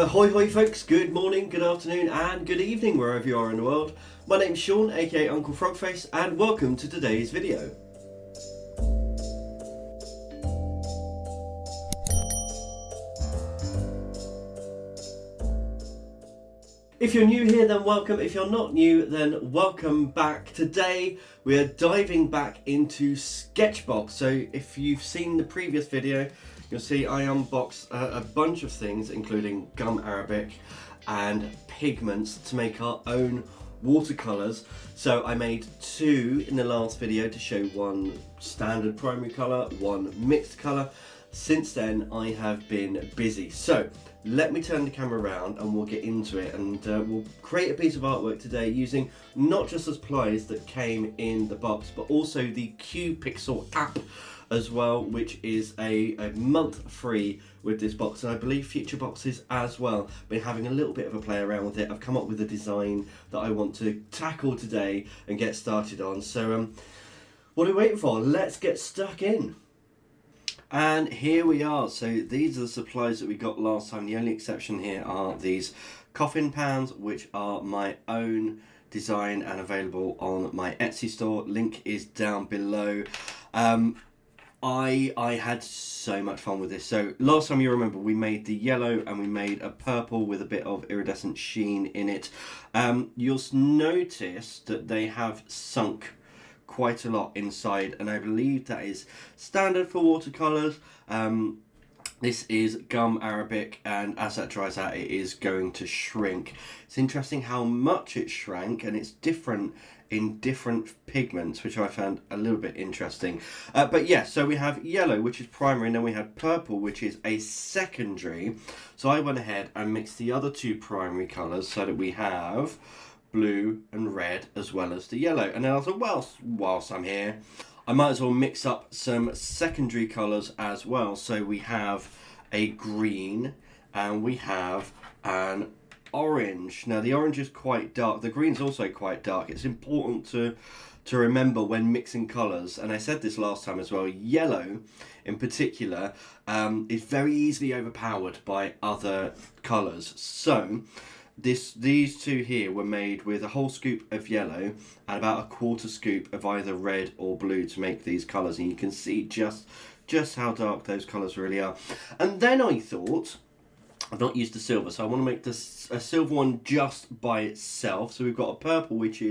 Hoi hoi folks, good morning, good afternoon and good evening wherever you are in the world. My name's Sean, aka Uncle Frogface, and welcome to today's video. If you're new here, then welcome. If you're not new, then welcome back. Today we are diving back into SketchBox. So if you've seen the previous video, you'll see I unboxed a bunch of things, including gum arabic and pigments to make our own watercolours. So I made two in the last video to show one standard primary colour, one mixed colour. Since then I have been busy. So let me turn the camera around and we'll get into it, and we'll create a piece of artwork today using not just the supplies that came in the box, but also the Q Pixel app as well, which is a month free with this box, and I believe future boxes as well. Been having a little bit of a play around with it. I've come up with a design that I want to tackle today and get started on. So what are we waiting for? Let's get stuck in. And here we are. So these are the supplies that we got last time. The only exception here are these coffin pans, which are my own design and available on my Etsy store. Link is down below. I had so much fun with this. So last time, you remember, we made the yellow and we made a purple with a bit of iridescent sheen in it. You'll notice that they have sunk quite a lot inside, and I believe that is standard for watercolours. This is gum arabic, and as that dries out it is going to shrink. It's interesting how much it shrank, and it's different in different pigments, which I found a little bit interesting. But yeah, so we have yellow, which is primary, and then we had purple, which is a secondary. So I went ahead and mixed the other two primary colours so that we have blue and red as well as the yellow. And then I thought, well, whilst I'm here, I might as well mix up some secondary colours as well. So we have a green and we have an orange. Now the orange is quite dark, the green's also quite dark. It's important to remember when mixing colours, and I said this last time as well, yellow in particular is very easily overpowered by other colours. So these two here were made with a whole scoop of yellow and about a quarter scoop of either red or blue to make these colours, and you can see just how dark those colours really are. And then I thought, I've not used the silver, so I want to make this a silver one just by itself. So we've got a purple which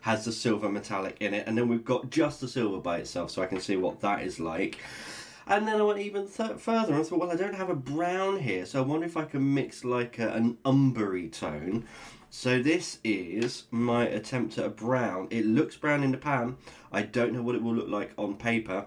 has the silver metallic in it, and then we've got just the silver by itself, so I can see what that is like. And then I went even further and I thought, well, I don't have a brown here, so I wonder if I can mix like an umbery tone. So this is my attempt at a brown. It looks brown in the pan. I don't know what it will look like on paper,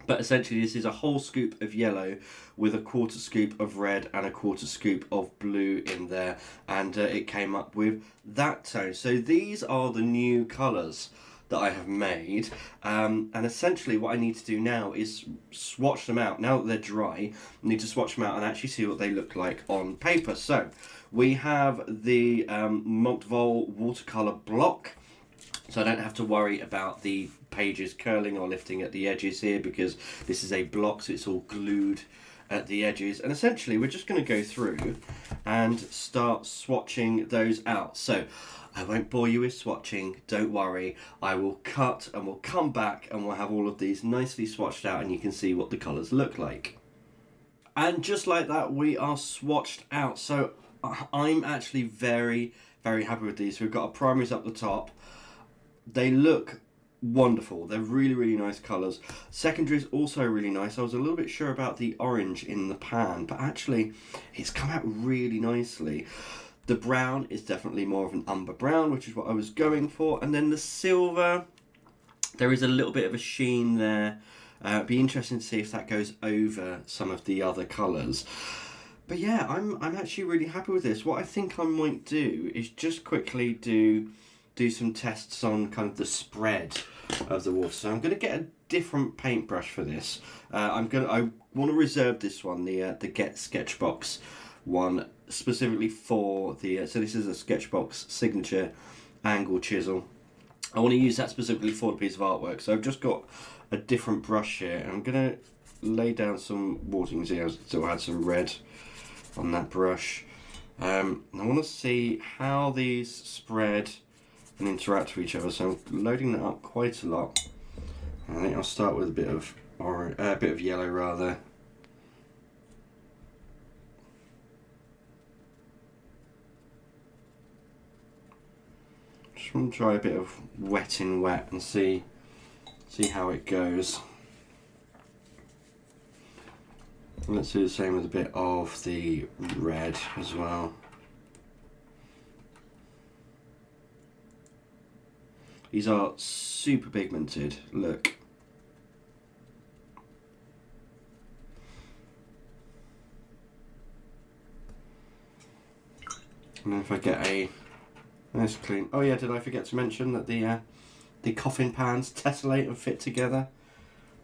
but essentially this is a whole scoop of yellow with a quarter scoop of red and a quarter scoop of blue in there, and it came up with that tone. So these are the new colours that I have made, and essentially what I need to do now is swatch them out. Now that they're dry, I need to swatch them out and actually see what they look like on paper. So we have the Montvol watercolour block, so I don't have to worry about the pages curling or lifting at the edges here, because this is a block, so it's all glued at the edges. And essentially we're just going to go through and start swatching those out. So I won't bore you with swatching, don't worry. I will cut and we'll come back and we'll have all of these nicely swatched out, and you can see what the colours look like. And just like that, we are swatched out. So I'm actually very, very happy with these. We've got our primaries up the top. They look wonderful. They're really, really nice colours. Secondaries also really nice. I was a little bit sure about the orange in the pan, but actually it's come out really nicely. The brown is definitely more of an umber brown, which is what I was going for. And then the silver, there is a little bit of a sheen there. Be interesting to see if that goes over some of the other colours. But yeah, I'm actually really happy with this. What I think I might do is just quickly do some tests on kind of the spread of the water. So I'm going to get a different paintbrush for this. I want to reserve this one, the Get SketchBox one, specifically for the so this is a SketchBox signature angle chisel. I want to use that specifically for the piece of artwork, so I've just got a different brush here, and I'm going to lay down some water. You can see I still had some red on that brush, I want to see how these spread and interact with each other, so I'm loading that up quite a lot. I think I'll start with a bit of yellow rather. Just want to try a bit of wet in wet and see how it goes. Let's do the same with a bit of the red as well. These are super pigmented, look. And then if I get a nice clean... Oh yeah, did I forget to mention that the coffin pans tessellate and fit together?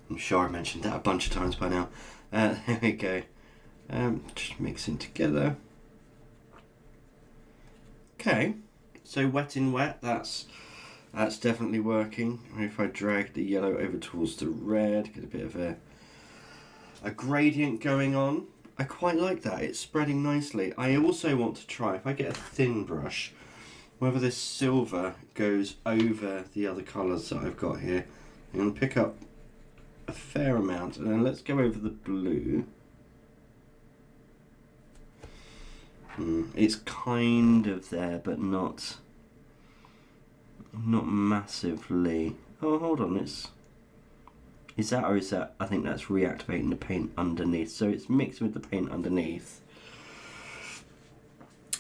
I'm sure I mentioned that a bunch of times by now. There we go. Just mixing together. Okay, so wet in wet, that's definitely working. If I drag the yellow over towards the red, get a bit of a gradient going on. I quite like that, it's spreading nicely. I also want to try, if I get a thin brush, whether this silver goes over the other colours that I've got here. I'm going to pick up a fair amount, and then let's go over the blue. It's kind of there, but not massively. Oh, hold on, is that, or is that, I think that's reactivating the paint underneath, so it's mixed with the paint underneath.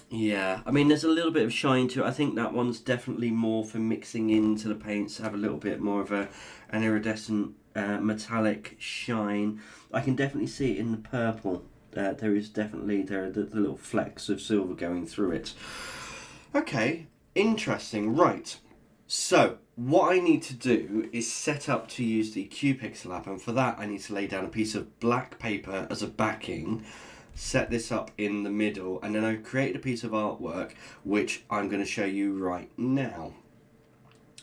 Yeah, I mean, there's a little bit of shine to it. I think that one's definitely more for mixing into the paints, have a little bit more of an iridescent metallic shine. I can definitely see it in the purple. There is definitely the little flecks of silver going through it. Okay, interesting. Right, so what I need to do is set up to use the QPixel app, and for that I need to lay down a piece of black paper as a backing, set this up in the middle, and then I've created a piece of artwork which I'm going to show you right now.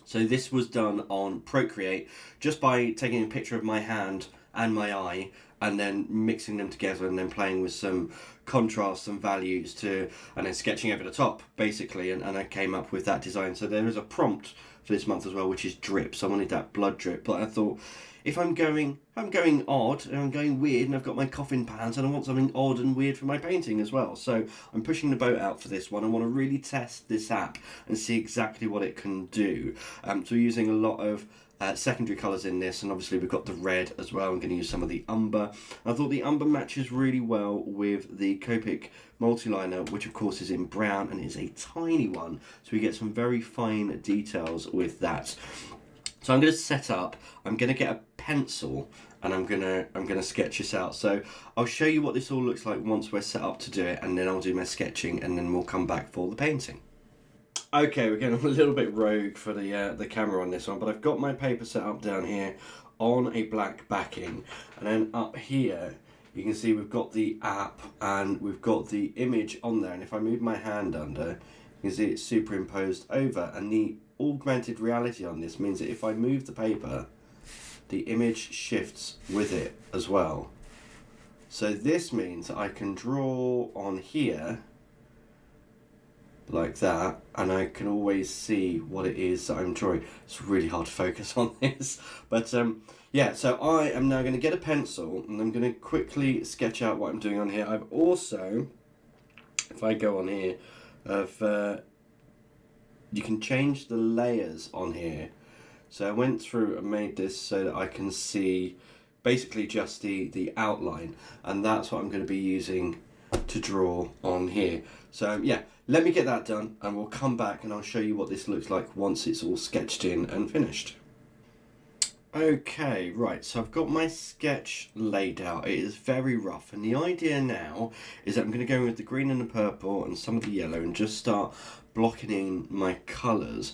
So this was done on Procreate just by taking a picture of my hand and my eye and then mixing them together and then playing with some contrast and values and then sketching over the top basically, and I came up with that design. So there is a prompt for this month as well, which is drip. So I wanted that blood drip, but I thought if I'm going odd and I'm going weird and I've got my coffin pans and I want something odd and weird for my painting as well. So I'm pushing the boat out for this one. I want to really test this app and see exactly what it can do. So we're using a lot of secondary colours in this, and obviously we've got the red as well. I'm going to use some of the umber. I thought the umber matches really well with the Copic multiliner, which of course is in brown and is a tiny one, so we get some very fine details with that. So I'm going to set up, I'm going to get a pencil, and I'm going to sketch this out. So I'll show you what this all looks like once we're set up to do it, and then I'll do my sketching, and then we'll come back for the painting. Okay, we're getting a little bit rogue for the camera on this one, but I've got my paper set up down here on a black backing, and then up here you can see we've got the app and we've got the image on there, and if I move my hand under, you can see it's superimposed over, and the augmented reality on this means that if I move the paper, the image shifts with it as well. So this means that I can draw on here like that, and I can always see what it is that I'm drawing. It's really hard to focus on this, but yeah, so I am now going to get a pencil and I'm going to quickly sketch out what I'm doing on here. I've also, if I go on here, you can change the layers on here. So I went through and made this so that I can see basically just the outline, and that's what I'm going to be using to draw on here. So yeah, let me get that done and we'll come back and I'll show you what this looks like once it's all sketched in and finished. Okay, right, so I've got my sketch laid out. It is very rough, and the idea now is that I'm going to go in with the green and the purple and some of the yellow and just start blocking in my colours.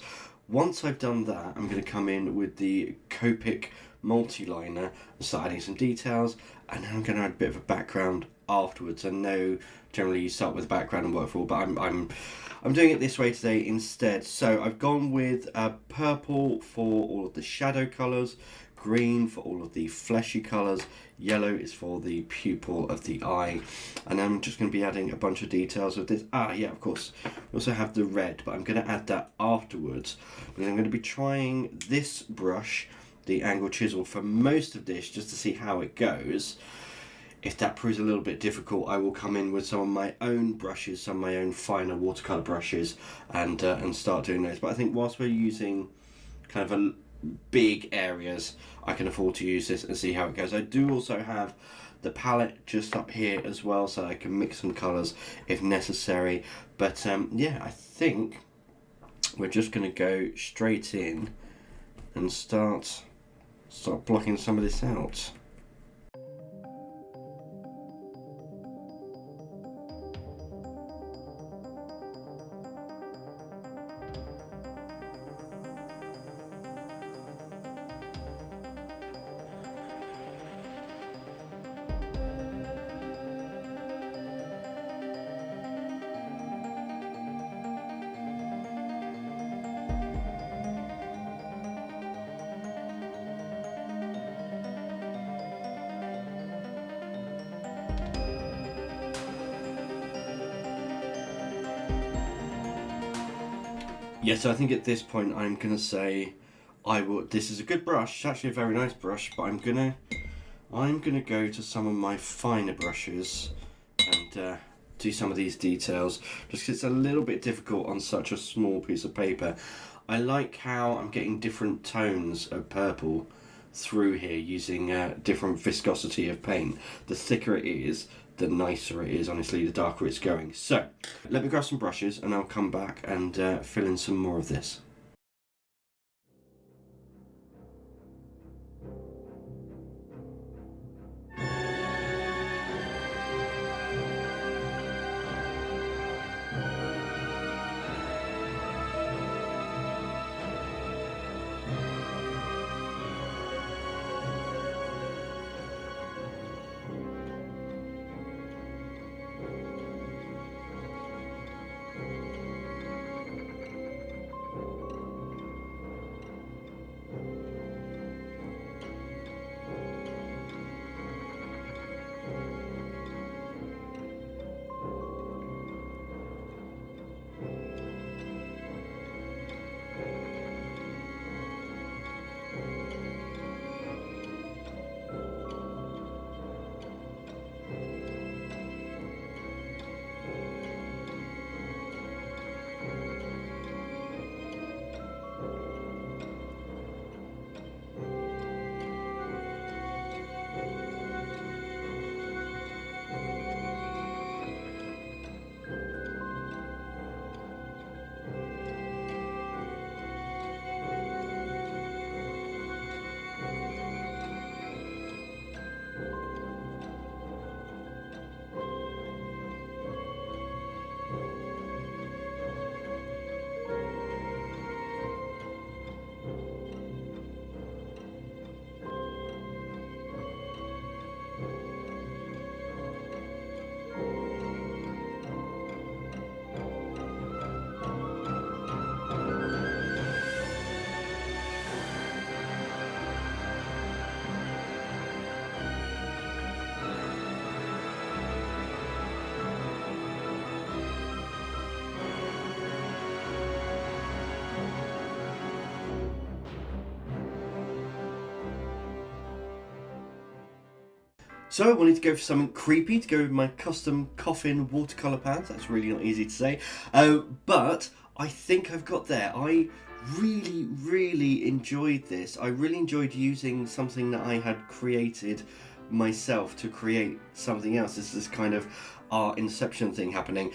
Once I've done that, I'm going to come in with the Copic multiliner and start adding some details, and then I'm going to add a bit of a background afterwards. I know generally you start with a background and work forward, but I'm doing it this way today instead. So I've gone with purple for all of the shadow colours, green for all of the fleshy colours, yellow is for the pupil of the eye, and I'm just going to be adding a bunch of details of this. Yeah, of course, we also have the red, but I'm going to add that afterwards. And I'm going to be trying this brush, the angle chisel, for most of this just to see how it goes. If that proves a little bit difficult, I will come in with some of my own brushes, some of my own finer watercolour brushes, and start doing those. But I think whilst we're using kind of big areas, I can afford to use this and see how it goes. I do also have the palette just up here as well, so I can mix some colours if necessary. But yeah, I think we're just going to go straight in and start blocking some of this out. Yeah, so I think at this point I'm gonna say this is a good brush, it's actually a very nice brush, but I'm gonna go to some of my finer brushes and do some of these details, just because it's a little bit difficult on such a small piece of paper. I like how I'm getting different tones of purple through here using different viscosity of paint. The thicker it is, the nicer it is, honestly, the darker it's going. So, let me grab some brushes and I'll come back and fill in some more of this. So I wanted to go for something creepy to go with my custom coffin watercolour pans. That's really not easy to say. But I think I've got there. I really enjoyed this. I really enjoyed using something that I had created myself to create something else. This is kind of art inception thing happening.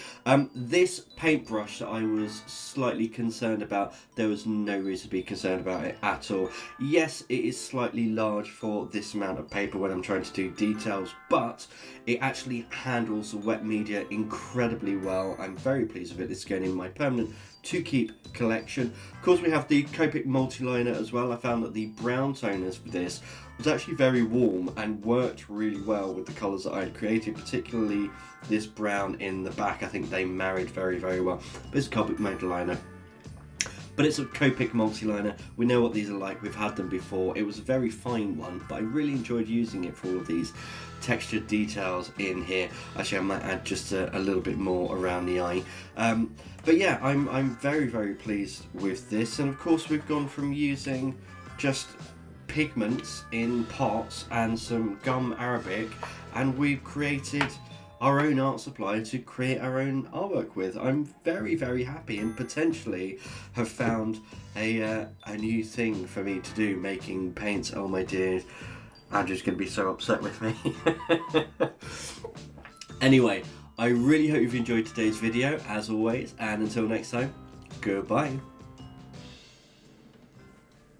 This paintbrush that I was slightly concerned about, there was no reason to be concerned about it at all. Yes, it is slightly large for this amount of paper when I'm trying to do details, but it actually handles the wet media incredibly well. I'm very pleased with it. It's going in my permanent to keep collection. Of course, we have the Copic multi-liner as well. I found that the brown toners for this was actually very warm and worked really well with the colours that I had created, particularly this brown in the back. I think they married very well. But it's Copic multi-liner. but it's a Copic multi-liner. We know what these are like, we've had them before. It was a very fine one, but I really enjoyed using it for all of these textured details in here. Actually, I might add just a little bit more around the eye. But yeah, I'm very, very pleased with this. And of course, we've gone from using just pigments in pots and some gum arabic, and we've created our own art supply to create our own artwork with. I'm very, very happy, and potentially have found a new thing for me to do, making paints. Oh my dear, Andrew's going to be so upset with me. Anyway, I really hope you've enjoyed today's video, as always, and until next time, goodbye.